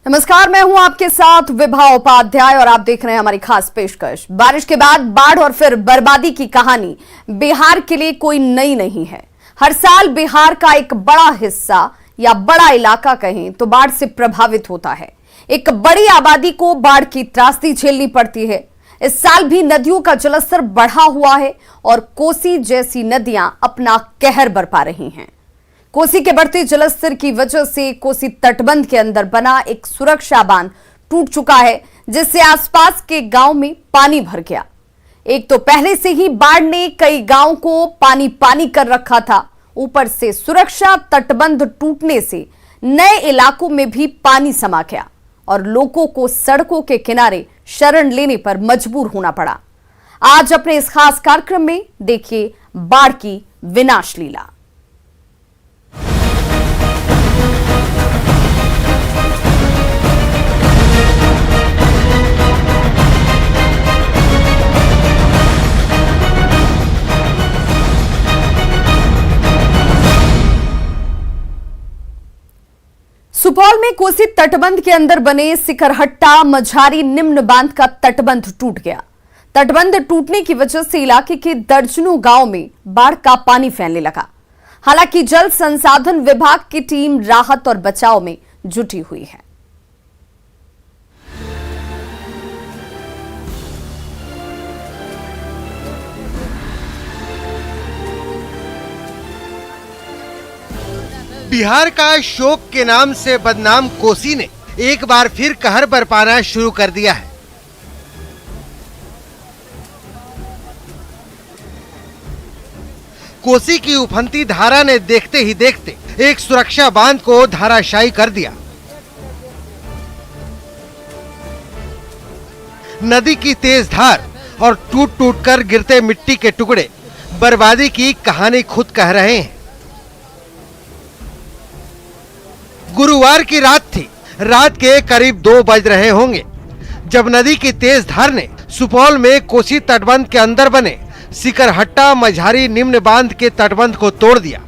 नमस्कार, मैं हूं आपके साथ विभा उपाध्याय और आप देख रहे हैं हमारी खास पेशकश। बारिश के बाद बाढ़ और फिर बर्बादी की कहानी बिहार के लिए कोई नई नहीं है। हर साल बिहार का एक बड़ा हिस्सा या बड़ा इलाका कहें तो बाढ़ से प्रभावित होता है। एक बड़ी आबादी को बाढ़ की त्रासदी झेलनी पड़ती है। इस साल भी नदियों का जलस्तर बढ़ा हुआ है और कोसी जैसी नदियां अपना कहर बरपा रही हैं। कोसी के बढ़ते जलस्तर की वजह से कोसी तटबंध के अंदर बना एक सुरक्षा बांध टूट चुका है, जिससे आसपास के गांव में पानी भर गया। एक तो पहले से ही बाढ़ ने कई गांव को पानी पानी कर रखा था, ऊपर से सुरक्षा तटबंध टूटने से नए इलाकों में भी पानी समा गया और लोगों को सड़कों के किनारे शरण लेने पर मजबूर होना पड़ा। आज अपने इस खास कार्यक्रम में देखिए बाढ़ की विनाश लीला। सुपौल में कोसी तटबंध के अंदर बने सिकरहट्टा मझारी निम्न बांध का तटबंध टूट गया। तटबंध टूटने की वजह से इलाके के दर्जनों गांव में बाढ़ का पानी फैलने लगा। हालांकि जल संसाधन विभाग की टीम राहत और बचाव में जुटी हुई है। बिहार का शोक के नाम से बदनाम कोसी ने एक बार फिर कहर बरपाना शुरू कर दिया है। कोसी की उफनती धारा ने देखते ही देखते एक सुरक्षा बांध को धराशायी कर दिया। नदी की तेज धार और टूट टूट कर गिरते मिट्टी के टुकड़े बर्बादी की कहानी खुद कह रहे हैं। गुरुवार की रात थी। रात के करीब 2 बज रहे होंगे जब नदी की तेज धार ने सुपौल में कोसी तटबंध के अंदर बने सिकरहट्टा मझारी निम्न बांध के तटबंध को तोड़ दिया।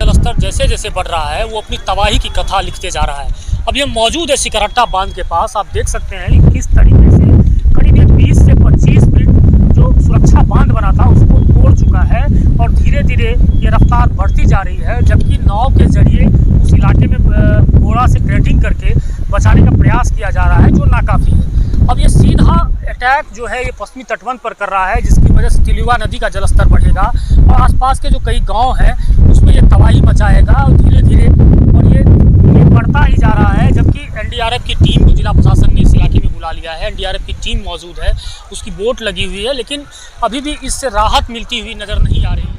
जलस्तर जैसे जैसे बढ़ रहा है वो अपनी तबाही की कथा लिखते जा रहा है। अब ये मौजूद है सिकरहट्टा बांध के पास। आप देख सकते हैं कि किस तरीके से करीब 20 से 25 फीट जो सुरक्षा बांध बना था उसको तोड़ चुका है और धीरे धीरे ये रफ्तार बढ़ती जा रही है, जबकि नाव के जरिए उस इलाके में घोड़ा से ग्रेडिंग करके बचाने का प्रयास किया जा रहा है, जो नाकाफी है। अब ये सीधा अटैक जो है ये पश्चिमी तटबंध पर कर रहा है, जिसकी वजह से तिलुआ नदी का जलस्तर बढ़ेगा और आसपास के जो कई गांव हैं उसमें ये तबाही मचाएगा और धीरे धीरे और ये बढ़ता ही जा रहा है। जबकि एनडीआरएफ की टीम को जिला प्रशासन ने इस इलाके में बुला लिया है। एनडीआरएफ की टीम मौजूद है, उसकी बोट लगी हुई है, लेकिन अभी भी इससे राहत मिलती हुई नजर नहीं आ रही है।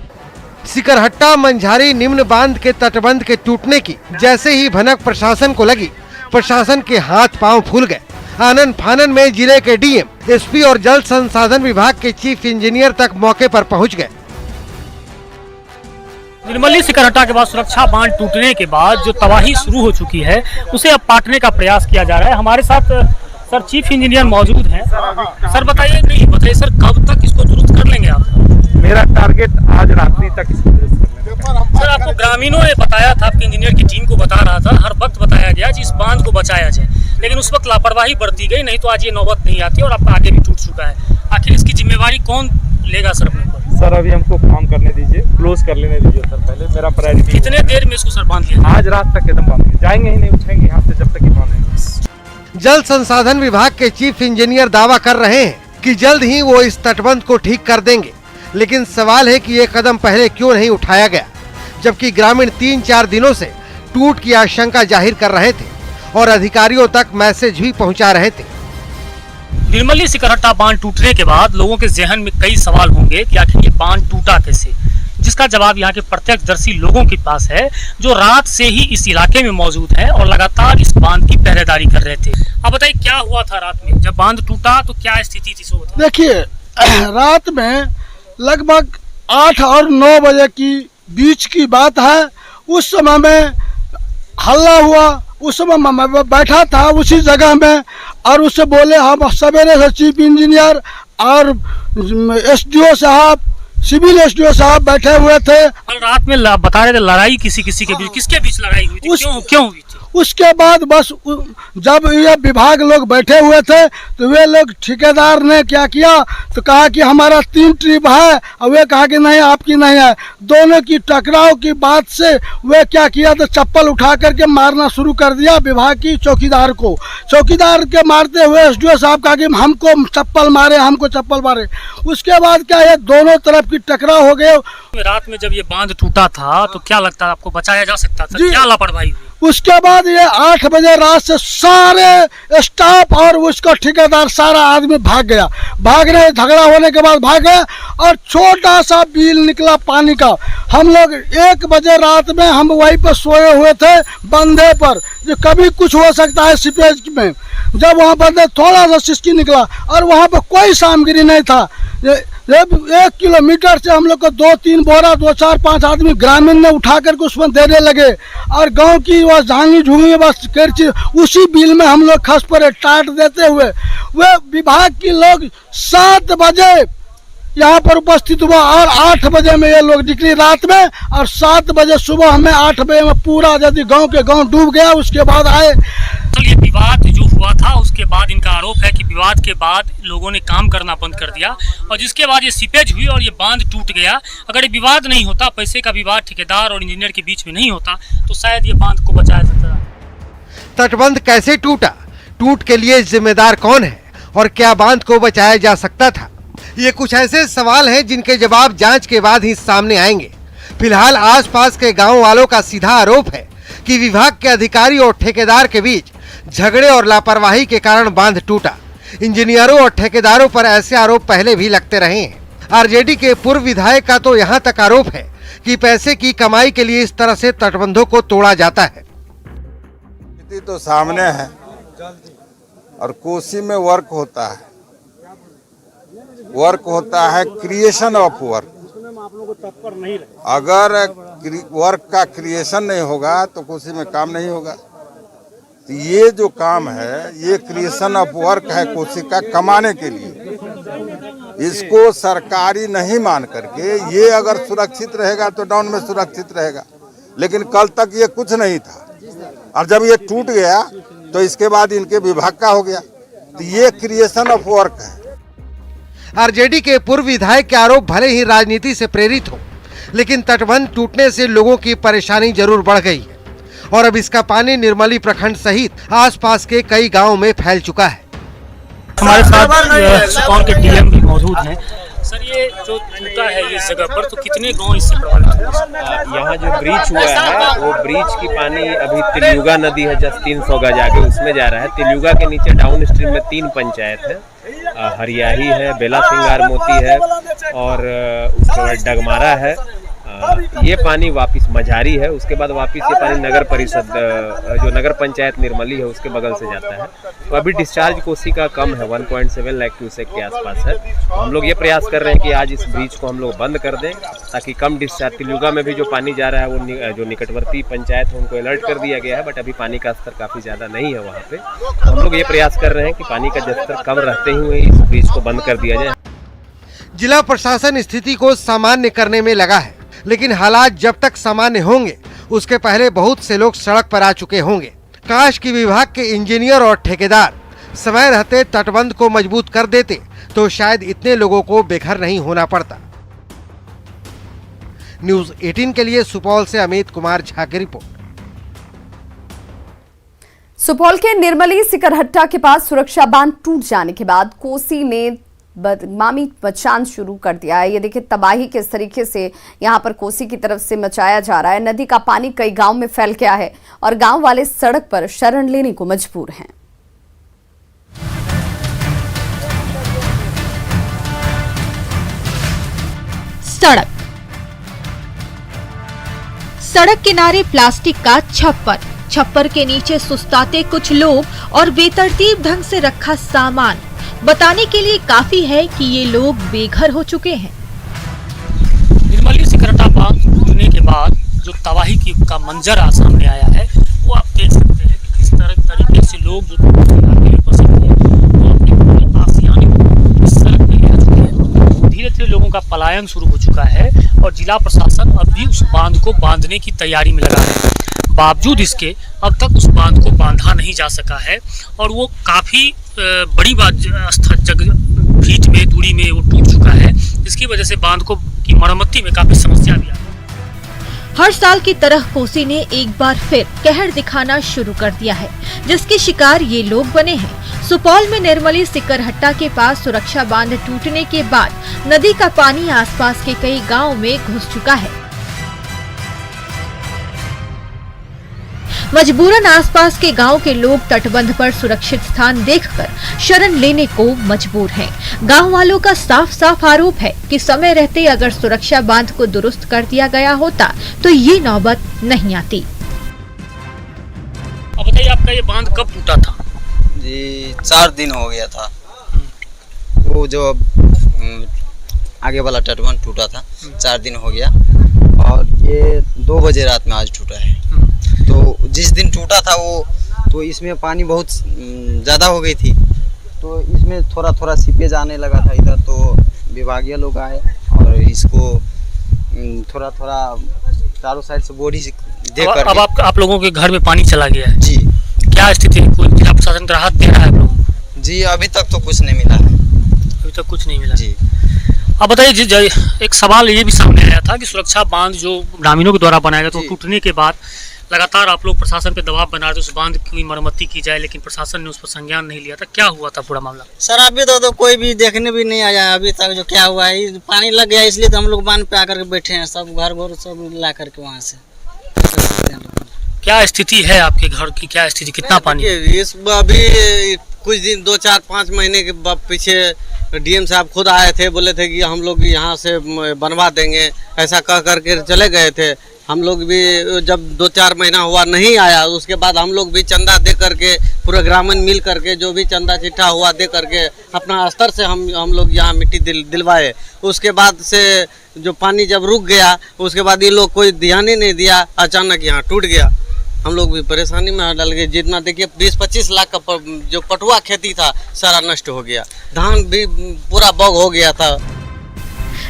सिकरहट्टा मंझारी निम्न बांध के तटबंध के टूटने की जैसे ही भनक प्रशासन को लगी, प्रशासन के हाथ पांव फूल गए। आनन फानन में जिले के डीएम, एसपी और जल संसाधन विभाग के चीफ इंजीनियर तक मौके पर पहुंच गए। निर्मली सिकरहट्टा के बाद सुरक्षा बांध टूटने के बाद जो तबाही शुरू हो चुकी है उसे अब पाटने का प्रयास किया जा रहा है। हमारे साथ सर चीफ इंजीनियर मौजूद हैं। सर बताइए सर कब तक इसको दुरुस्त कर लेंगे आप? मेरा टारगेट आज रात्रि तक इसको दुरुस्त करने का। सर आपको ग्रामीणों ने बताया था, आपके इंजीनियर की टीम को बता रहा था, हर वक्त बताया गया कि इस बांध को बचाया जाए, लेकिन उस वक्त लापरवाही बरती गई, नहीं तो आज ये नौबत नहीं आती और आपका आगे भी टूट चुका है। आखिर इसकी जिम्मेवारी कौन लेगा सर अपने ऊपर? सर अभी हमको काम करने दीजिए, क्लोज कर लेने दीजिए सर। पहले मेरा प्रायोरिटी कितने देर में इसको सर बांध लिया? आज रात तक एकदम बांध जाएंगे ही नहीं, उठेंगे यहाँ से जब तक ये बांधेंगे। जल संसाधन विभाग के चीफ इंजीनियर दावा कर रहे हैं कि जल्द ही वो इस तटबंध को ठीक कर देंगे, लेकिन सवाल है कि ये कदम पहले क्यों नहीं उठाया गया, जबकि ग्रामीण 3-4 दिनों से टूट की आशंका जाहिर कर रहे थे और अधिकारियों तक मैसेज भी पहुंचा रहे थे। निर्मली सिकरहट्टा बांध टूटने के बाद लोगों के जहन में कई सवाल होंगे कि आखिर ये बांध टूटा कैसे, जिसका जवाब यहाँ के प्रत्यक्षदर्शी लोगों के पास है, जो रात से ही इस इलाके में मौजूद है और लगातार इस बांध की पहरेदारी कर रहे थे। अब बताइए क्या हुआ था रात में जब बांध टूटा, तो क्या स्थिति थी? देखिए, रात में लगभग 8 और 9 बजे की बीच की बात है। उस समय में हल्ला हुआ, उस समय मैं बैठा था उसी जगह में और उससे बोले हम सवेरे से चीफ इंजीनियर और एसडीओ साहब, सिविल एसडीओ साहब बैठे हुए थे। कल रात में बता रहे थे लड़ाई किसी के बीच, किसके बीच लड़ाई हुई थी? क्यों हुई थी? उसके बाद बस जब ये विभाग लोग बैठे हुए थे तो वे लोग ठेकेदार ने क्या किया तो कहा कि हमारा 3 ट्रिप है और वे कहा कि नहीं आपकी नहीं है। दोनों की टकराव की बात से वे क्या किया तो चप्पल उठा करके मारना शुरू कर दिया विभाग की चौकीदार को। चौकीदार के मारते हुए एसडीओ साहब कहा कि हमको चप्पल मारे, हमको चप्पल मारे। उसके बाद क्या है दोनों तरफ की टकराव हो गए। रात में जब ये बांध टूटा था तो क्या लगता है आपको बचाया जा सकता था? क्या लापरवाही हुई? उसके बाद ये 8 बजे रात से सारे स्टाफ और उसका ठेकेदार सारा आदमी भाग गया। भागने झगड़ा होने के बाद भाग गया और छोटा सा बिल निकला पानी का। हम लोग 1 बजे रात में हम वहीं पर सोए हुए थे बंधे पर, जो कभी कुछ हो सकता है सीपेज में। जब वहाँ बंधे थोड़ा सा सिसकी निकला और वहाँ पर कोई सामग्री नहीं था। 1 किलोमीटर से हम लोग को 2-3 बोरा 2-4-5 आदमी ग्रामीण ने उठा करके उसमें देने लगे और गांव की वह झांगी झूंगी बस करची उसी बिल में हम लोग खस पड़े टाट देते हुए। वे विभाग के लोग 7 बजे यहाँ पर उपस्थित हुआ और 8 बजे में ये लोग निकली रात में और 7 बजे सुबह में 8 बजे में पूरा यदि गांव के गांव डूब गया। उसके बाद आए तो ये विवाद जो हुआ था उसके बाद इनका आरोप है कि विवाद के बाद लोगों ने काम करना बंद कर दिया और जिसके बाद ये सीपेज हुई और ये बांध टूट गया। अगर ये विवाद नहीं होता, पैसे का विवाद ठेकेदार और इंजीनियर के बीच में नहीं होता तो शायद ये बांध को बचाया जाता। तटबंध कैसे टूटा, टूट के लिए जिम्मेदार कौन है और क्या बांध को बचाया जा सकता था? ये कुछ ऐसे सवाल हैं जिनके जवाब जांच के बाद ही सामने आएंगे। फिलहाल आसपास के गांव वालों का सीधा आरोप है कि विभाग के अधिकारी और ठेकेदार के बीच झगड़े और लापरवाही के कारण बांध टूटा। इंजीनियरों और ठेकेदारों पर ऐसे आरोप पहले भी लगते रहे हैं। आरजेडी के पूर्व विधायक का तो यहाँ तक आरोप है कि पैसे की कमाई के लिए इस तरह से तटबंधों को तोड़ा जाता है। स्थिति तो सामने है और कोसी में वर्क होता है क्रिएशन ऑफ वर्क। अगर वर्क का क्रिएशन नहीं होगा तो कोसी में काम नहीं होगा। तो ये जो काम है ये क्रिएशन ऑफ वर्क है कोसी का कमाने के लिए। इसको सरकारी नहीं मान करके ये अगर सुरक्षित रहेगा तो डाउन में सुरक्षित रहेगा, लेकिन कल तक ये कुछ नहीं था और जब ये टूट गया तो इसके बाद इनके विभाग का हो गया। तो ये क्रिएशन ऑफ वर्क है। आरजेडी के पूर्व विधायक के आरोप भले ही राजनीति से प्रेरित हो, लेकिन तटबंध टूटने से लोगों की परेशानी जरूर बढ़ गई है और अब इसका पानी निर्मली प्रखंड सहित आसपास के कई गांवों में फैल चुका है। हमारे साथ सुपौल के डीएम भी मौजूद हैं। सर, ये जो टूटा है इस जगह पर तो कितने गांव इससे प्रभावित हुए? यहाँ जो ब्रिज हुआ है वो ब्रिज की पानी अभी तिलयुगा नदी है जस्ट 300 गज आगे उसमें जा रहा है। तिलयुगा के नीचे डाउन स्ट्रीम में 3 पंचायत है, हरियाही है, बेला सिंगार मोती है और उसके बाद डगमारा है। ये पानी वापस मझारी है, उसके बाद वापस ये पानी नगर परिषद जो नगर पंचायत निर्मली है उसके बगल से जाता है। तो अभी डिस्चार्ज कोसी का कम है, 1.7 लाख क्यूसेक के आसपास है। तो हम लोग ये प्रयास कर रहे हैं कि आज इस ब्रिज को हम लोग बंद कर दें ताकि कम डिस्चार्ज। तिलयुगा में भी जो पानी जा रहा है वो जो निकटवर्ती पंचायत है उनको अलर्ट कर दिया गया है, बट अभी पानी का स्तर काफ़ी ज़्यादा नहीं है वहाँ पे। तो हम लोग ये प्रयास कर रहे हैं कि पानी का जस्तर कम रहते हुए इस ब्रिज को बंद कर दिया जाए। जिला प्रशासन स्थिति को सामान्य करने में लगा है, लेकिन हालात जब तक सामान्य होंगे उसके पहले बहुत से लोग सड़क पर आ चुके होंगे। काश कि विभाग के इंजीनियर और ठेकेदार समय रहते तटबंध को मजबूत कर देते तो शायद इतने लोगों को बेघर नहीं होना पड़ता। न्यूज़ 18 के लिए सुपौल से अमित कुमार झा की रिपोर्ट। सुपौल के निर्मली सिकरहट्टा के पास सुरक्षा बांध टूट जाने के बाद कोसी ने बदनामी मचाना शुरू कर दिया है। ये देखिए तबाही किस तरीके से यहां पर कोसी की तरफ से मचाया जा रहा है। नदी का पानी कई गांव में फैल गया है और गांव वाले सड़क पर शरण लेने को मजबूर हैं। सड़क किनारे प्लास्टिक का छप्पर के नीचे सुस्ताते कुछ लोग और बेतरतीब ढंग से रखा सामान बताने के लिए काफी है कि ये लोग बेघर हो चुके हैं। निर्मली सिकरहट्टा बांध टूटने के बाद जो तबाही का मंजर सामने आया है वो आप देख सकते हैं कि किस तरीके से लोग जो बसे हुए वो अपने आसियाने इस सड़क पे आ चुके हैं। धीरे धीरे लोगों का पलायन शुरू हो चुका चुका है और जिला प्रशासन अब भी उस बांध को बांधने की तैयारी में लगा है। बावजूद इसके अब तक उस बांध को बांधा नहीं जा सका है और वो काफ़ी बड़ी फीट में दूरी में वो टूट चुका है, जिसकी वजह से बांध को की मरम्मती में काफ़ी समस्या भी आ रही है। हर साल की तरह कोसी ने एक बार फिर कहर दिखाना शुरू कर दिया है, जिसके शिकार ये लोग बने हैं। सुपौल में निर्मली सिकरहट्टा के पास सुरक्षा बांध टूटने के बाद नदी का पानी आसपास के कई गांवों में घुस चुका है। मजबूरन आसपास के गांव के लोग तटबंध पर सुरक्षित स्थान देखकर शरण लेने को मजबूर हैं। गांव वालों का साफ साफ आरोप है कि समय रहते अगर सुरक्षा बांध को दुरुस्त कर दिया गया होता तो ये नौबत नहीं आती। अब बताइए, आपका ये बांध कब टूटा था? जी 4 दिन हो गया था। वो जो आगे वाला तटबंध टूटा था 4 दिन हो गया और ये 2 बजे रात में आज टूटा है। तो जिस दिन टूटा था वो तो इसमें पानी बहुत ज़्यादा हो गई थी, तो इसमें थोड़ा थोड़ा सीपेज आने लगा था इधर। तो विभागीय लोग आए और इसको थोड़ा थोड़ा चारों साइड से बोरी से देकर अब आप लोगों के घर में पानी चला गया है। जी क्या स्थिति है? कोई जिला प्रशासन राहत दे रहा है आप लोगों को? जी अभी तक तो कुछ नहीं मिला है। अभी तक कुछ नहीं मिला जी। अब बताइए, एक सवाल ये भी सामने आया था कि सुरक्षा बांध जो ग्रामीणों के द्वारा बनाया गया, तो टूटने के बाद लगातार आप लोग प्रशासन पे दबाव बना रहे थे उस बांध की मरम्मती की जाए, लेकिन प्रशासन ने उस पर संज्ञान नहीं लिया था। क्या हुआ था पूरा मामला? सर अभी तो कोई भी देखने भी नहीं आया अभी तक जो क्या हुआ है। पानी लग गया इसलिए तो हम लोग बांध पे आकर के बैठे हैं, सब घर सब ला करके वहाँ से। क्या स्थिति है आपके घर की? क्या स्थिति, कितना पानी? इस अभी कुछ दिन 2, 4, 5 महीने के पीछे डीएम साहब खुद आए थे, बोले थे कि हम लोग यहाँ से बनवा देंगे, ऐसा कह करके चले गए थे। हम लोग भी जब 2-4 महीना हुआ नहीं आया, उसके बाद हम लोग भी चंदा दे करके पूरा ग्रामीण मिल करके जो भी चंदा चिट्ठा हुआ दे करके अपना स्तर से हम लोग यहाँ मिट्टी दिलवाए। उसके बाद से जो पानी जब रुक गया उसके बाद ये लोग कोई ध्यान ही नहीं दिया, अचानक यहाँ टूट गया। हम लोग भी परेशानी में डल गए। जितना देखिए 20-25 लाख का जो पटुआ खेती था सारा नष्ट हो गया, धान भी पूरा बग हो गया था।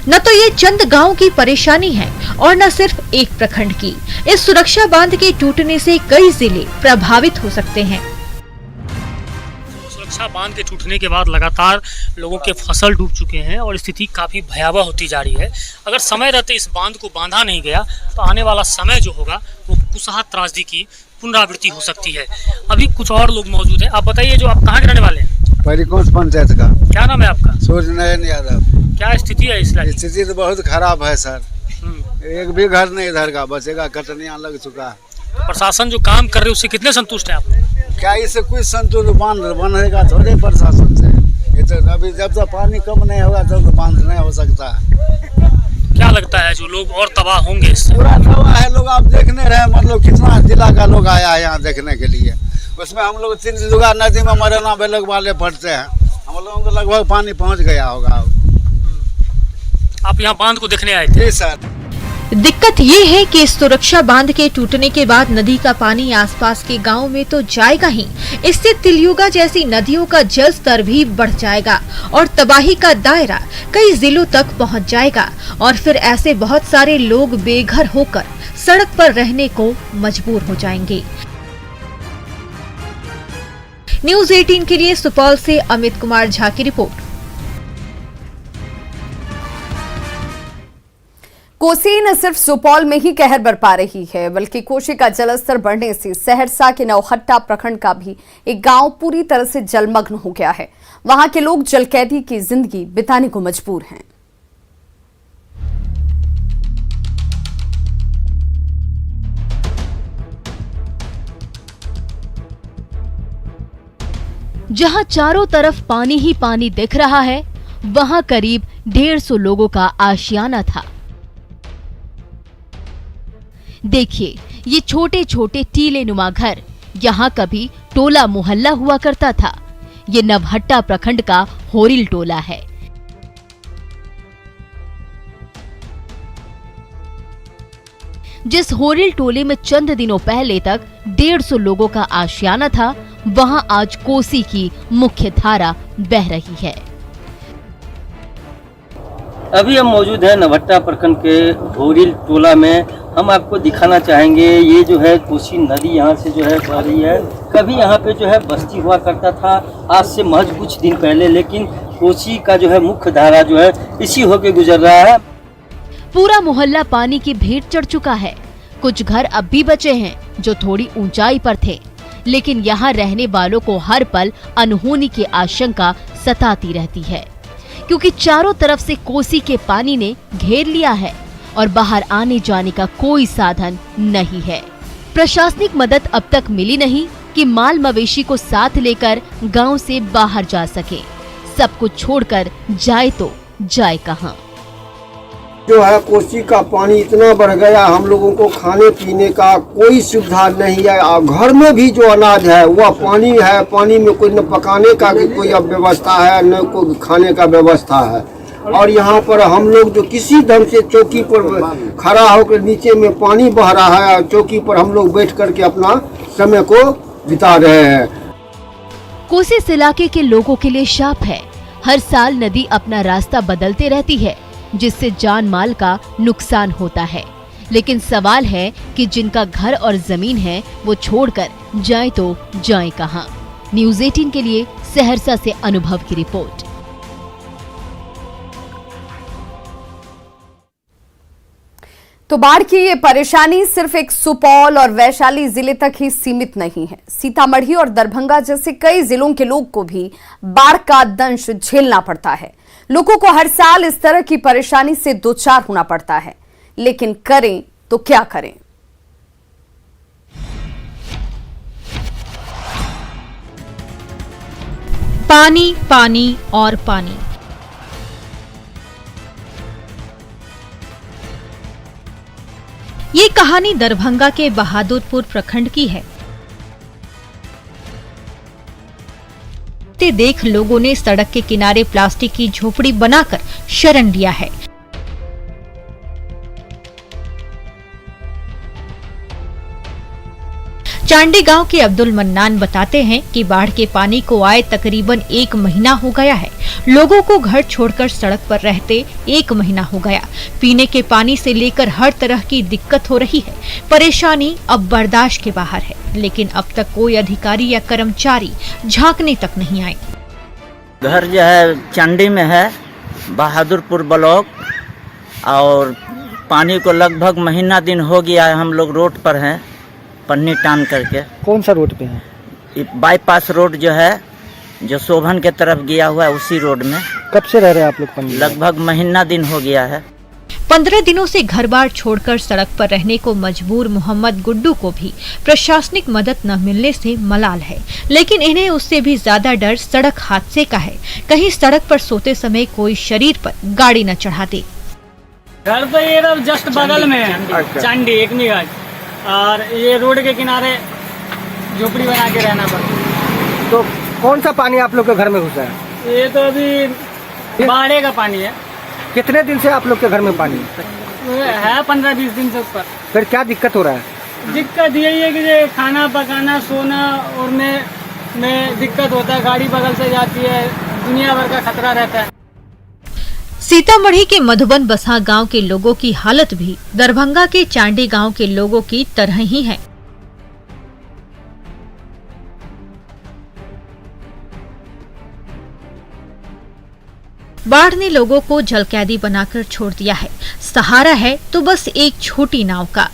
न तो ये चंद गांव की परेशानी है और न सिर्फ एक प्रखंड की। इस सुरक्षा बांध के टूटने से कई जिले प्रभावित हो सकते हैं। सुरक्षा बांध के टूटने के बाद लगातार लोगों के फसल डूब चुके हैं और स्थिति काफी भयावह होती जा रही है। अगर समय रहते इस बांध को बांधा नहीं गया तो आने वाला समय जो होगा वो कुशहा त्रासदी की पुनरावृत्ति हो सकती है। अभी कुछ और लोग मौजूद हैं। आप बताइए, जो आप कहाँ के रहने वाले हैं? परिकोंस पंचायत का। क्या नाम है आपका? सूर्य नारायण यादव। क्या स्थिति है इस इलाके? स्थिति तो बहुत खराब है सर, एक भी घर नहीं इधर का बचेगा, कटनिया लग चुका है। तो प्रशासन जो काम कर रहे हैं उससे कितने संतुष्ट हैं आप? क्या इससे कुछ संतुष्ट बनेगा थोड़े प्रशासन से? ये तो अभी जब तक पानी कम नहीं होगा तब तो बांध नहीं हो सकता। क्या लगता है जो लोग और तबाह होंगे इससे? पूरा तबाह है लोग, आप देखने रहे मतलब कितना जिला का लोग आया है यहाँ देखने के लिए। उसमें हम लोग 3 जुगा नदी में मरना बेलग वाले फटते हैं, हम लोगों को लगभग पानी पहुँच गया होगा। आप यहाँ बांध को देखने आए थे? जी सर। दिक्कत ये है कि इस सुरक्षा बांध के टूटने के बाद नदी का पानी आसपास के गांव में तो जाएगा ही, इससे तिलयुगा जैसी नदियों का जल स्तर भी बढ़ जाएगा और तबाही का दायरा कई जिलों तक पहुंच जाएगा और फिर ऐसे बहुत सारे लोग बेघर होकर सड़क पर रहने को मजबूर हो जाएंगे। न्यूज़ 18 के लिए सुपौल से अमित कुमार झा की रिपोर्ट। कोसी न सिर्फ सुपौल में ही कहर बरपा रही है, बल्कि कोसी का जलस्तर बढ़ने से सहरसा के नौहट्टा प्रखंड का भी एक गांव पूरी तरह से जलमग्न हो गया है। वहां के लोग जलकैदी की जिंदगी बिताने को मजबूर हैं। जहां चारों तरफ पानी ही पानी दिख रहा है, वहां करीब 150 लोगों का आशियाना था। देखिए, ये छोटे छोटे टीले नुमा घर, यहाँ कभी टोला मोहल्ला हुआ करता था। ये नवहट्टा प्रखंड का होरिल टोला है। जिस होरिल टोले में चंद दिनों पहले तक 150 लोगों का आशियाना था, वहां आज कोसी की मुख्य धारा बह रही है। अभी हम मौजूद हैं नवहट्टा प्रखंड के भोरिल टोला में। हम आपको दिखाना चाहेंगे ये जो है कोसी नदी यहाँ से जो है बह रही है। कभी यहाँ पे जो है बस्ती हुआ करता था, आज से महज कुछ दिन पहले, लेकिन कोसी का जो है मुख्य धारा जो है इसी होके गुजर रहा है। पूरा मोहल्ला पानी की भेंट चढ़ चुका है। कुछ घर अब भी बचे हैं जो थोड़ी ऊंचाई पर थे, लेकिन यहाँ रहने वालों को हर पल अनहोनी की आशंका सताती रहती है, क्योंकि चारों तरफ से कोसी के पानी ने घेर लिया है और बाहर आने जाने का कोई साधन नहीं है। प्रशासनिक मदद अब तक मिली नहीं कि माल मवेशी को साथ लेकर गांव से बाहर जा सके। सब कुछ छोड़कर जाए तो जाए कहां? जो है कोसी का पानी इतना बढ़ गया, हम लोगों को खाने पीने का कोई सुविधा नहीं है। घर में भी जो अनाज है वह पानी है, पानी में कोई न पकाने का कोई अब व्यवस्था है न कोई खाने का व्यवस्था है। और यहाँ पर हम लोग जो किसी ढंग से चौकी पर खड़ा होकर, नीचे में पानी बह रहा है, चौकी पर हम लोग बैठ करके अपना समय को बिता रहे हैं। कोसी इस इलाके के लोगों के लिए शाप है। हर साल नदी अपना रास्ता बदलते रहती है, जिससे जान माल का नुकसान होता है। लेकिन सवाल है कि जिनका घर और जमीन है वो छोड़कर जाए तो जाए कहां? न्यूज़ 18 के लिए सहरसा से अनुभव की रिपोर्ट। तो बाढ़ की ये परेशानी सिर्फ एक सुपौल और वैशाली जिले तक ही सीमित नहीं है। सीतामढ़ी और दरभंगा जैसे कई जिलों के लोग को भी बाढ़ का दंश झेलना पड़ता है। लोगों को हर साल इस तरह की परेशानी से दो चार होना पड़ता है, लेकिन करें तो क्या करें? पानी, पानी और पानी। ये कहानी दरभंगा के बहादुरपुर प्रखंड की है। देख लोगों ने सड़क के किनारे प्लास्टिक की झोपड़ी बनाकर शरण लिया है। चांडी गांव के अब्दुल मन्नान बताते हैं कि बाढ़ के पानी को आए तकरीबन 1 महीना हो गया है। लोगों को घर छोड़कर सड़क पर रहते 1 महीना हो गया। पीने के पानी से लेकर हर तरह की दिक्कत हो रही है। परेशानी अब बर्दाश्त के बाहर है, लेकिन अब तक कोई अधिकारी या कर्मचारी झांकने तक नहीं आए। घर जो है चांडी में है, बहादुरपुर ब्लॉक, और पानी को लगभग महीना दिन हो गया है। हम लोग रोड पर हैं, पन्नी टान करके। कौन सा रोड पे है? बाईपास रोड जो है, जो शोभन के तरफ गया हुआ है, उसी रोड में। कब से रह रहे हैं आप लोग पन्नी? लगभग महीना दिन हो गया है। 15 दिनों से घर बार छोड़कर सड़क पर रहने को मजबूर मोहम्मद गुड्डू को भी प्रशासनिक मदद न मिलने से मलाल है, लेकिन इन्हें उससे भी ज्यादा डर सड़क हादसे का है। कहीं सड़क पर सोते समय कोई शरीर पर गाड़ी न चढ़ा दे। घर तो ये जस्ट बगल में है, चांडी एक निगाह, और ये रोड के किनारे झोपड़ी बना के रहना पड़ता। तो कौन सा पानी आप लोग के घर में घुसा है? ये तो अभी बाढ़े का पानी है। कितने दिन से आप लोग के घर में पानी है? 15-20 दिन से ऊपर। फिर क्या दिक्कत हो रहा है? दिक्कत यही है कि खाना पकाना, सोना और में दिक्कत होता है। गाड़ी बगल से जाती है, दुनिया भर का खतरा रहता है। सीतामढ़ी के मधुबन बसा गांव के लोगों की हालत भी दरभंगा के चांडी गांव के लोगों की तरह ही है। बाढ़ ने लोगों को जलकैदी बनाकर छोड़ दिया है। सहारा है तो बस एक छोटी नाव का।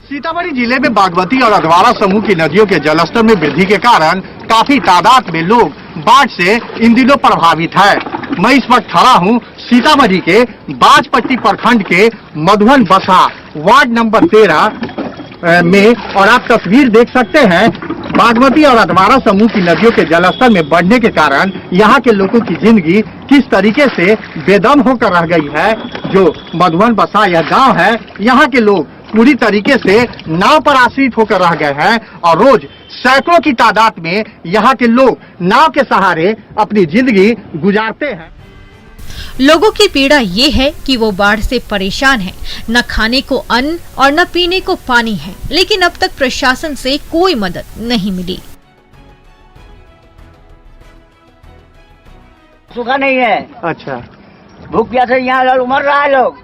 सीतामढ़ी जिले में बागमती और अधवारा समूह की नदियों के जलस्तर में वृद्धि के कारण काफी तादाद में लोग बाढ़ से इन दिनों प्रभावित है। मैं इस वक्त खड़ा हूँ सीतामढ़ी के बाजपट्टी प्रखंड के मधुबन बसा वार्ड नंबर 13 में, और आप तस्वीर देख सकते हैं। बागमती और अधवारा समूह की नदियों के जलस्तर में बढ़ने के कारण यहाँ के लोगों की जिंदगी किस तरीके से बेदम होकर रह गई है। जो मधुबन बसा यह गांव है, यहाँ के लोग पूरी तरीके से नाव पर आश्रित होकर रह गए हैं, और रोज सैकड़ों की तादाद में यहाँ के लोग नाव के सहारे अपनी जिंदगी गुजारते हैं। लोगों की पीड़ा ये है कि वो बाढ़ से परेशान हैं। न खाने को अन्न और न पीने को पानी है, लेकिन अब तक प्रशासन से कोई मदद नहीं मिली। सूखा नहीं है। अच्छा। भूख प्यासे यहाँ लोग मर रहा है लोग।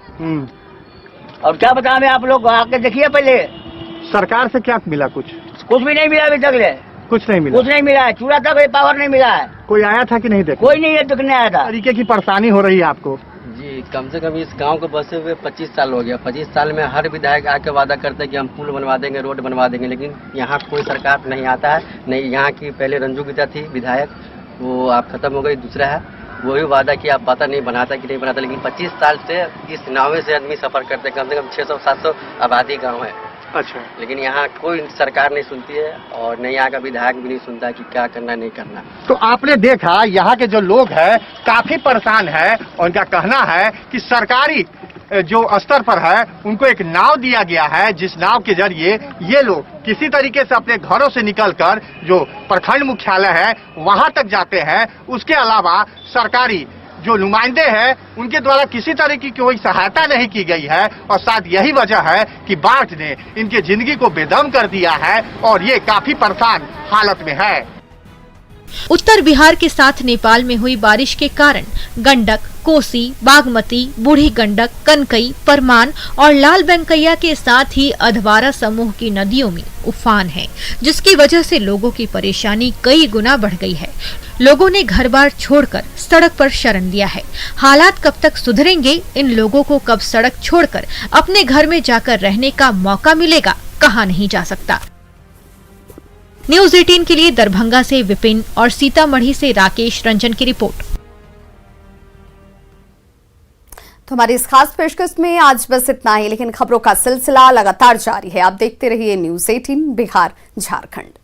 और क्या बताएं मैं, आप लोग आके देखिए पहले। सरकार से क्या मिला? कुछ भी नहीं मिला अभी तक ले। कुछ नहीं मिला। कुछ नहीं मिला है, चूड़ा तक पावर नहीं मिला है। कोई आया था कि नहीं? देखा कोई नहीं है, दिखने आया था। तरीके की परेशानी हो रही है आपको? जी, कम से कम इस गांव को बसे हुए 25 साल हो गया। 25 साल में हर विधायक आके वादा करते हैं कि हम पुल बनवा देंगे, रोड बनवा देंगे, लेकिन यहाँ कोई सरकार नहीं आता है। नहीं, यहाँ की पहले रंजू गीता थी विधायक, वो आप खत्म हो गई। दूसरा है वही वादा कि आप पता नहीं बनाता कि नहीं बनाता, लेकिन 25 साल से इस नावे से आदमी सफर करते, कम से कम 600-700 आबादी गाँव है। अच्छा। लेकिन यहाँ कोई सरकार नहीं सुनती है और नहीं यहाँ का विधायक भी नहीं सुनता कि क्या करना नहीं करना। तो आपने देखा यहाँ के जो लोग हैं काफी परेशान है और उनका कहना है कि सरकारी जो स्तर पर है उनको एक नाव दिया गया है, जिस नाव के जरिए ये लोग किसी तरीके से अपने घरों से निकलकर जो प्रखंड मुख्यालय है वहां तक जाते हैं। उसके अलावा सरकारी जो नुमाइंदे हैं उनके द्वारा किसी तरह की कोई सहायता नहीं की गई है और शायद यही वजह है कि बाढ़ ने इनकी जिंदगी को बेदम कर दिया है और ये काफी परेशान हालत में है। उत्तर बिहार के साथ नेपाल में हुई बारिश के कारण गंडक, कोसी, बागमती, बूढ़ी गंडक, कनकई, परमान और लाल बैंकैया के साथ ही अधवारा समूह की नदियों में उफान है, जिसकी वजह से लोगों की परेशानी कई गुना बढ़ गई है। लोगों ने घर-बार छोड़कर सड़क पर शरण लिया है। हालात कब तक सुधरेंगे, इन लोगों को कब सड़क छोड़कर अपने घर में जाकर रहने का मौका मिलेगा, कहा नहीं जा सकता। न्यूज 18 के लिए दरभंगा से विपिन और सीतामढ़ी से राकेश रंजन की रिपोर्ट। तो हमारी इस खास पेशकश में आज बस इतना ही, लेकिन खबरों का सिलसिला लगातार जारी है। आप देखते रहिए न्यूज 18 बिहार झारखंड।